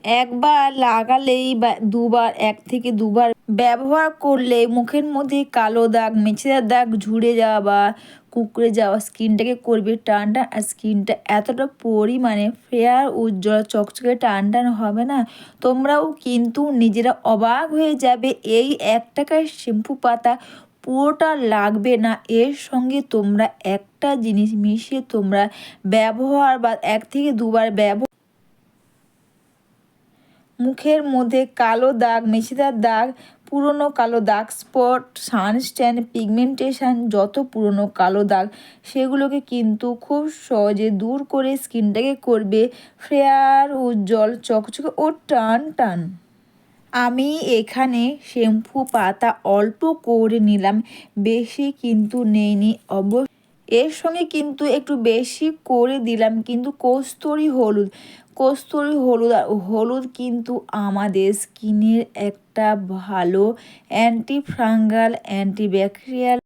একবার লাগালেই বা দুবার, 1 থেকে 2 বার ব্যবহার করলে মুখের মধ্যে কালো দাগ, মেচেদার দাগ, ঝুরে যাওয়া বা কুঁকড়ে যাওয়া স্কিনটাকে করবে টান টান। আর স্কিনটা এতটা পরিমাণে ফেয়ার, উজ্জ্বল, চকচকে টান টান হবে না, তোমরাও কিন্তু নিজেরা অবাক হয়ে যাবে। এই 1 টাকার শ্যাম্পু পাতা পুরোটা লাগবে না, এর সঙ্গে তোমরা একটা জিনিস মিশিয়ে তোমরা ব্যবহার বা 1 থেকে 2 বার ব্যবহার মুখের মধ্যে কালো দাগ, মেচেদার দাগ, পুরনো কালো দাগ স্পট, সানস্ট্যান, পিগমেন্টেশন, যত পুরনো কালো দাগ সেগুলোকে কিন্তু খুব সহজে দূর করে স্কিনটাকে করবে ফেয়ার, উজ্জ্বল, চকচকে ও টান টান। আমি এখানে শ্যাম্পু পাতা অল্প করে নিলাম, বেশি কিন্তু নেইনি। এর সঙ্গে কিন্তু একটু বেশি করে দিলাম কিন্তু কস্তুরি হলুদ। আর হলুদ কিন্তু আমাদের স্কিনের একটা ভালো অ্যান্টি ফাঙ্গাল, অ্যান্টিব্যাকটেরিয়াল,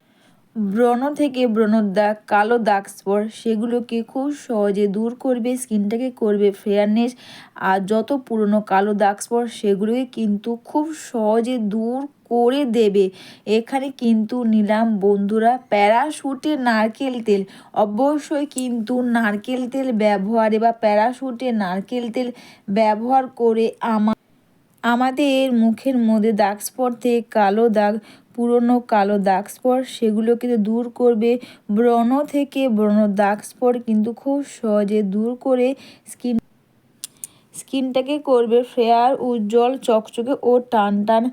ব্রণ থেকে ব্রণর দাগ, কালো দাগ স্পট সেগুলোকে খুব সহজে দূর করবে, স্কিনটাকে করবে ফেয়ারনেস। আর যত পুরনো কালো দাগ স্পট সেগুলোকে কিন্তু খুব সহজে দূর করে দেবে। এখানে কিন্তু নিলাম বন্ধুরা প্যারাশুটে নারকেল তেল। অবশ্যই কিন্তু নারকেল তেল ব্যবহারে বা প্যারাশুটে নারকেল তেল ব্যবহার করে আমাদের মুখের মধ্যে দাগ স্পট থেকে কালো দাগ, পুরনো কালো দাগ স্পট সেগুলো কিন্তু দূর করবে। ব্রণ থেকে ব্রণর দাগ স্পট কিন্তু খুব সহজে দূর করে স্কিনটাকে করবে ফেয়ার, উজ্জ্বল, চকচকে ও টান টান।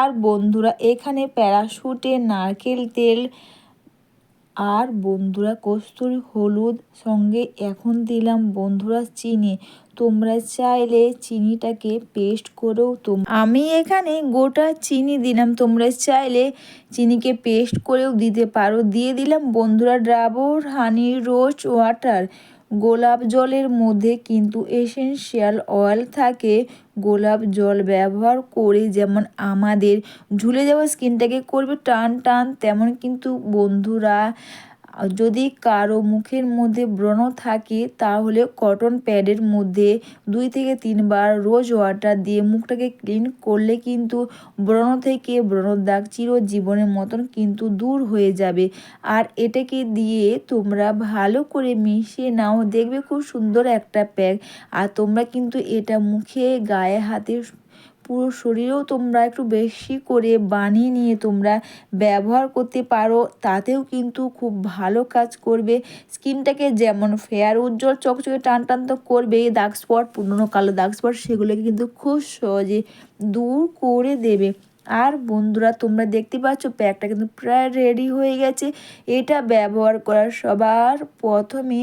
আর বন্ধুরা এখানে প্যারাশুটে নারকেল তেল আর বন্ধুরা কস্তুরি হলুদ, সঙ্গে এখন দিলাম বন্ধুরা চিনি। তোমরা চাইলে চিনিটাকে পেস্ট করেও আমি এখানে গোটা চিনি দিলাম, তোমরা চাইলে চিনিকে পেস্ট করেও দিতে পারো। দিয়ে দিলাম বন্ধুরা ডাবর হানি রোজ ওয়াটার। গোলাপ জলের মধ্যে কিন্তু এসেনশিয়াল অয়েল থাকে। গোলাপ জল ব্যবহার করে যেমন আমাদের ঝুলে যাওয়া স্কিনটাকে করবে টান টান, তেমন কিন্তু বন্ধুরা যদি কারো মুখের মধ্যে ব্রণ থাকে তাহলে কটন প্যাডের মধ্যে 2 থেকে 3 বার রোজ ওয়াটার দিয়ে মুখটাকে ক্লিন করলে কিন্তু ব্রণ থেকে ব্রণর দাগ চিরজীবনের মতন কিন্তু দূর হয়ে যাবে। আর এটাকে দিয়ে তোমরা ভালো করে মিশিয়ে নাও, দেখবে খুব সুন্দর একটা প্যাক। আর তোমরা কিন্তু এটা মুখে, গায়ে, হাতে, পুরো শরীরেও তোমরা একটু বেশি করে বানিয়ে নিয়ে তোমরা ব্যবহার করতে পারো, তাতেও কিন্তু খুব ভালো কাজ করবে। স্কিনটাকে যেমন ফেয়ার, উজ্জ্বল, চকচকে টান টান তো করবে, দাগ স্পট, পুরনো কালো দাগ স্পট সেগুলোকে কিন্তু খুব সহজে দূর করে দেবে। আর বন্ধুরা তোমরা দেখতে পাচ্ছ প্যাকটা কিন্তু প্রায় রেডি হয়ে গেছে। এটা ব্যবহার করার সবার প্রথমে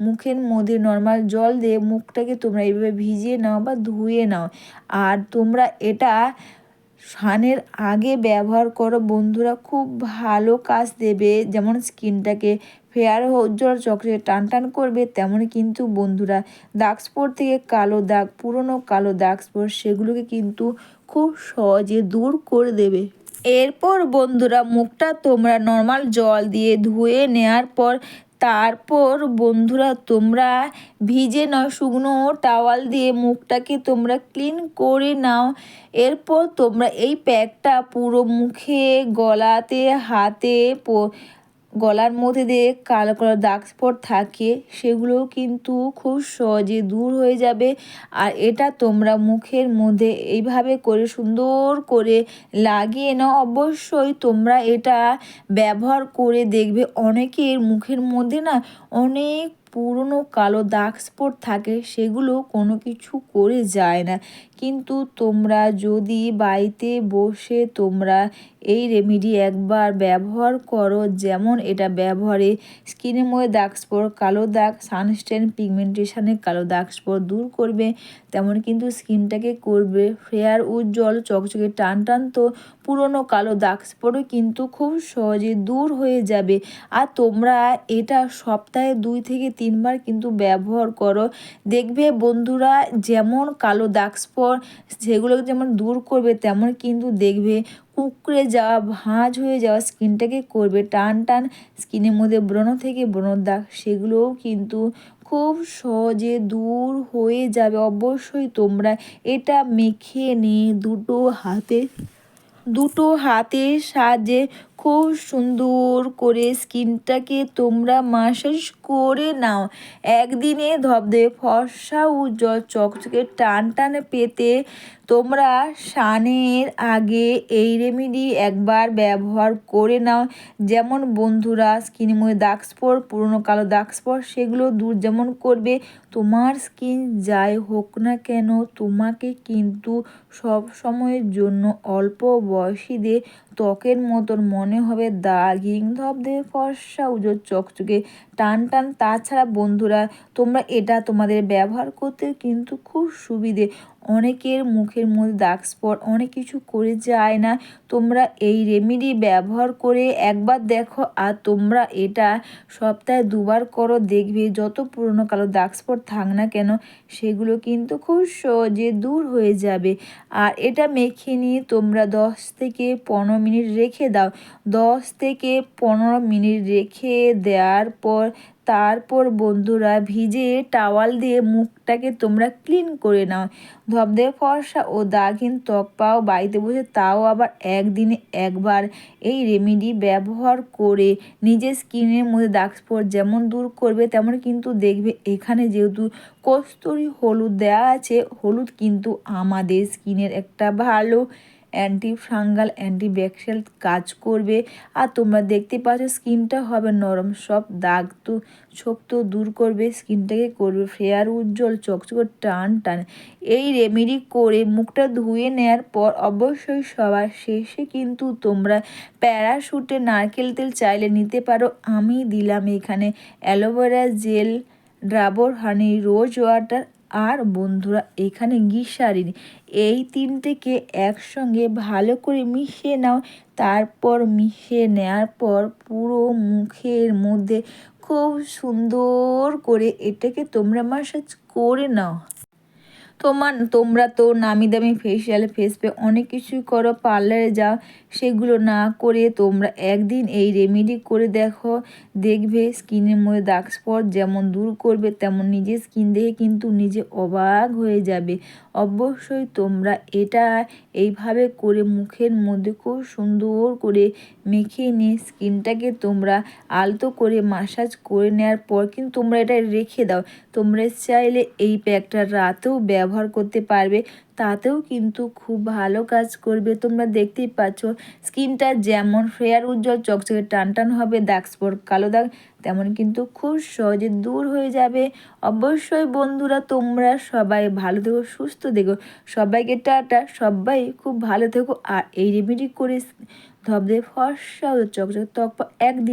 মুখের মধ্যে নর্মাল জল দিয়ে মুখটাকে তোমরা এইভাবে ভিজিয়ে নাও বা ধুয়ে নাও। আর তোমরা এটা স্নানের আগে ব্যবহার করো বন্ধুরা, খুব ভালো কাজ দেবে। যেমন স্কিনটাকে ফেয়ার, উজ্জ্বল, চকচকে টান টান করবে, তেমনই কিন্তু বন্ধুরা দাগ স্পট থেকে কালো দাগ, পুরনো কালো দাগ স্পট সেগুলোকে কিন্তু খুব সহজে দূর করে দেবে। এরপর বন্ধুরা মুখটা তোমরা নর্মাল জল দিয়ে ধুয়ে নেওয়ার পর তারপর বন্ধুরা তোমরা ভিজে নাও, শুকনো টাওয়াল দিয়ে মুখটাকে তোমরা ক্লিন করে নাও। এরপর তোমরা এই প্যাকটা পুরো মুখে, গলাতে, হাতে, গলার মধ্যে দিয়ে কালো কালো দাগ স্পট থাকে সেগুলোও কিন্তু খুব সহজে দূর হয়ে যাবে। আর এটা তোমরা মুখের মধ্যে এইভাবে করে সুন্দর করে লাগিয়ে নাও। অবশ্যই তোমরা এটা ব্যবহার করে দেখবে অনেকের মুখের মধ্যে না অনেক পুরনো কালো দাগ স্পট থাকে, সেগুলো কোনো কিছু করে যায় না। কিন্তু তোমরা যদি বাড়িতে বসে তোমরা এই রেমেডি একবার ব্যবহার করো, যেমন এটা ব্যবহারে স্কিনের মধ্যে দাগ স্পট, কালো দাগ, সানস্ট্যান, পিগমেন্টেশনের কালো দাগ স্পট দূর করবে, তেমন কিন্তু স্কিনটাকে করবে ফেয়ার, উজ্জ্বল, চকচকে টান টান। তো পুরনো কালো দাগ স্পটও কিন্তু খুব সহজে দূর হয়ে যাবে। আর তোমরা এটা সপ্তাহে 2 থেকে 3 বার কিন্তু ব্যবহার করো, দেখবে বন্ধুরা যেমন কালো দাগ স্পট সেগুলোকে যেমন দূর করবে, তেমন কিন্তু দেখবে কুঁকড়ে যাওয়া, ভাঁজ হয়ে যাওয়া স্কিনটাকে করবে টান টান। স্কিনের মধ্যে ব্রণ থেকে ব্রণর দাগ সেগুলোও কিন্তু খুব সহজে দূর হয়ে যাবে। অবশ্যই তোমরা এটা মেখে নিয়ে দুটো হাতের সাহায্যে খুব সুন্দর করে স্কিনটাকে তোমরা মাসাজ করে নাও। একদিনে ধবধবে ফর্সা উজ্জ্বল চকচকে টান টান পেতে তোমরা স্নানের আগে এই রেমেডি একবার ব্যবহার করে নাও। যেমন বন্ধুরা স্কিনের মধ্যে দাগ স্পট, পুরনো কালো দাগ স্পট সেগুলো দূর যেমন করবে, তোমার স্কিন যাই হোক না কেন তোমাকে কিন্তু সব সময়ের জন্য অল্প বয়সীদের ত্বকের মতন মনে হবে দাগহীন ধবধবে ফর্সা উজ্জ্বল চকচকে টান টান। তাছাড়া বন্ধুরা তোমরা এটা তোমাদের ব্যবহার করতে কিন্তু খুব সুবিধে। অনেকের মুখের মধ্যে দাগ স্পট অনেক কিছু করে যায় না, তোমরা এই রেমেডি ব্যবহার করে একবার দেখো আর তোমরা এটা সপ্তাহে 2বার করো, দেখবে যত পুরনো কালো দাগ স্পট থাক না কেন সেগুলো কিন্তু খুব সহজে দূর হয়ে যাবে। আর এটা মেখে নিয়ে তোমরা 10 থেকে 15 মিনিট রেখে দাও। 10 থেকে 15 মিনিট রেখে দেওয়ার পর তারপর বন্ধুরা ভিজে টাওয়াল দিয়ে মুখটাকে তোমরা ক্লিন করে নাও। ধবধবে ফর্সা ও দাগহীন ত্বক পাও বাড়িতে বসে, তাও আবার একদিনে একবার এই রেমেডি ব্যবহার করে নিজের স্কিনের মধ্যে দাগ স্পট যেমন দূর করবে তেমন কিন্তু দেখবে এখানে যেহেতু কস্তুরি হলুদ দেওয়া আছে, হলুদ কিন্তু আমাদের স্কিনের একটা ভালো অ্যান্টি ফাঙ্গাল অ্যান্টিব্যাকটেরিয়াল কাজ করবে। আর তোমরা দেখতে পাচ্ছ স্কিনটা হবে নরম, সব দাগ তো ছোপ তো দূর করবে, স্কিনটাকে করবে ফেয়ার উজ্জ্বল চকচকে টান টান। এই রেমেডি করে মুখটা ধুয়ে নেওয়ার পর অবশ্যই সবার শেষে কিন্তু তোমরা প্যারাশুটে নারকেল তেল চাইলে নিতে পারো। আমি দিলাম এখানে অ্যালোভেরা জেল, ডাবর হানি, রোজ ওয়াটার আর বন্ধুরা এখানে গ্লিসারিন। এই তিনটেকে একসঙ্গে ভালো করে মিশিয়ে নাও। তারপর মিশিয়ে নেওয়ার পর পুরো মুখের মধ্যে খুব সুন্দর করে এটাকে তোমরা মাসাজ করে নাও। তোমরা তো নামি দামি ফেসিয়াল ফেস পে অনেক কিছুই করো, পার্লারে যাও, সেগুলো না করে তোমরা একদিন এই রেমেডি করে দেখো, দেখবে স্কিনের মধ্যে দাগ স্পট যেমন দূর করবে তেমন নিজের স্কিন দেখে কিন্তু নিজে অবাক হয়ে যাবে। অবশ্যই তোমরা এটা এইভাবে করে মুখের মধ্যে খুব সুন্দর করে মেখে নিয়ে স্কিনটাকে তোমরা আলতো করে মাসাজ করে নেওয়ার পর কিন্তু তোমরা এটা রেখে দাও। তোমরা চাইলে এই প্যাকটা রাতেও ব্যবহার করতে পারবে, তাতেও কিন্তু খুব ভালো কাজ করবে। তোমরা দেখতেই পাচ্ছ স্কিনটা যেমন ফেয়ার উজ্জ্বল চকচকে টান টান হবে, দাগ স্পট কালো দাগ তেমন কিন্তু খুব সহজে দূর হয়ে যাবে। অবশ্যই বন্ধুরা তোমরা সবাই ভালো থেকো, সুস্থ থেকো, সবাইকে টাটা, সবাই খুব ভালো থেকো। আর এই রেমেডি করে ধবধবে ফর্সা চকচকে ত্বক একদিন